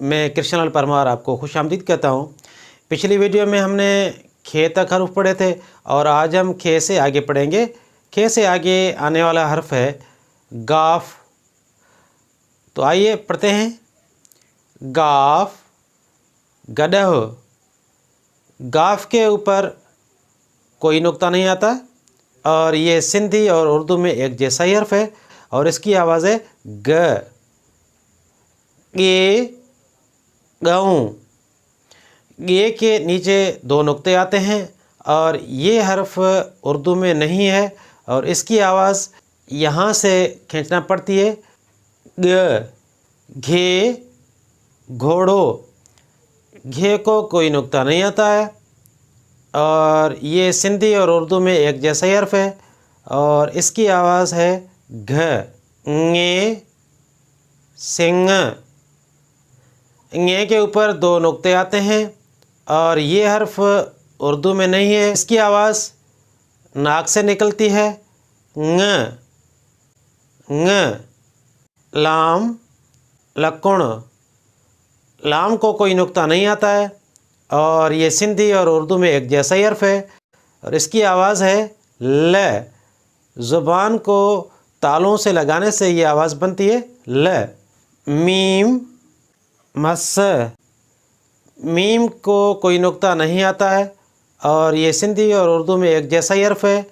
میں کرشن لال پرمار آپ کو خوش آمدید کہتا ہوں۔ پچھلی ویڈیو میں ہم نے کھے تک حرف پڑھے تھے اور آج ہم کھے سے آگے پڑھیں گے۔ کھے سے آگے آنے والا حرف ہے گاف۔ تو آئیے پڑھتے ہیں۔ گاف، گدہ۔ گاف کے اوپر کوئی نقطہ نہیں آتا اور یہ سندھی اور اردو میں ایک جیسا ہی حرف ہے اور اس کی آواز ہے گ۔ گے، گاؤں۔ گے کے نیچے دو نقطے آتے ہیں اور یہ حرف اردو میں نہیں ہے اور اس کی آواز یہاں سے کھینچنا پڑتی ہے گ۔ گھے، گھوڑو۔ گھے کو کوئی نقطہ نہیں آتا ہے اور یہ سندھی اور اردو میں ایک جیسا ہی حرف ہے اور اس کی آواز ہے گھ۔ ngے، سنگ۔ ngے کے اوپر دو نقطے آتے ہیں اور یہ حرف اردو میں نہیں ہے، اس کی آواز ناک سے نکلتی ہے ng۔ ng۔ لام، لکڑ۔ لام کو کوئی نقطہ نہیں آتا ہے اور یہ سندھی اور اردو میں ایک جیسا ہی حرف ہے اور اس کی آواز ہے ل۔ زبان کو تالوں سے لگانے سے یہ آواز بنتی ہے ل۔ میم، مس۔ میم کو کوئی نقطہ نہیں آتا ہے اور یہ سندھی اور اردو میں ایک جیسا ہی حرف ہے،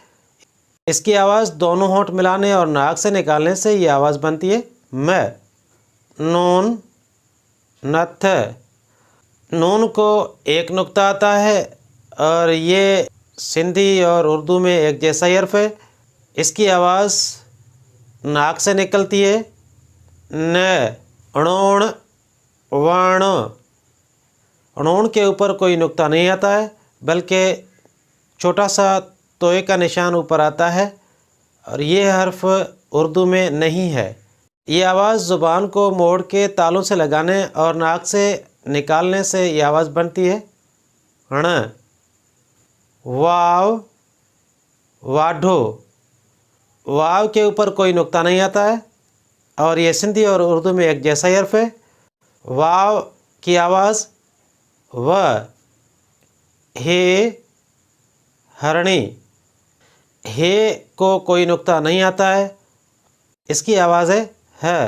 اس کی آواز دونوں ہونٹ ملانے اور ناک سے نکالنے سے یہ آواز بنتی ہے م۔ نون، نتھ۔ نون کو ایک نقطہ آتا ہے اور یہ سندھی اور اردو میں ایک جیسا ہی حرف ہے، اس کی آواز ناک سے نکلتی ہے ن۔ ڑوڑ، واڻ۔ ڑوڑ کے اوپر کوئی نقطہ نہیں آتا ہے بلکہ چھوٹا سا توئے کا نشان اوپر آتا ہے اور یہ حرف اردو میں نہیں ہے، یہ آواز زبان کو موڑ کے تالوں سے لگانے اور ناک سے نکالنے سے یہ آواز بنتی ہے ڑ۔ واو، واڈھو۔ واو کے اوپر کوئی نقطہ نہیں آتا ہے اور یہ سندھی اور اردو میں ایک جیسا ہی حرف ہے، واو کی آواز و۔ ہے، ہرنی۔ ہے کو کوئی نقطہ نہیں آتا ہے، اس کی آواز ہے ہ۔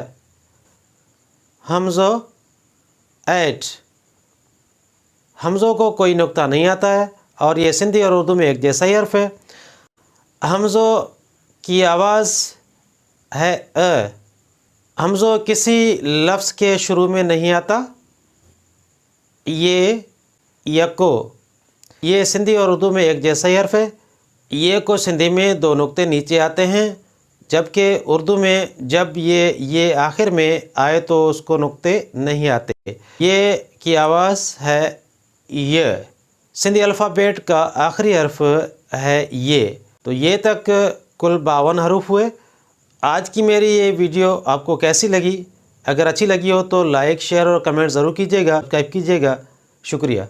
حمزو، ایٹ۔ حمزوں کو کوئی نقطہ نہیں آتا ہے اور یہ سندھی اور اردو میں ایک جیسا ہی حرف ہے، حمزو کی آواز ہے ا۔ حمزو کسی لفظ کے شروع میں نہیں آتا، یہ، یکو۔ یہ سندھی اور اردو میں ایک جیسا ہی حرف ہے، یہ کو سندھی میں دو نقطے نیچے آتے ہیں جبکہ اردو میں جب یہ آخر میں آئے تو اس کو نقطے نہیں آتے۔ یہ کی آواز ہے ی۔ سندھی الفابیٹ کا آخری حرف ہے یہ۔ تو یہ تک کل 52 حروف ہوئے۔ آج کی میری یہ ویڈیو آپ کو کیسی لگی؟ اگر اچھی لگی ہو تو لائک، شیئر اور کمنٹ ضرور کیجیے گا، سبسکرائب کیجیے گا۔ شکریہ۔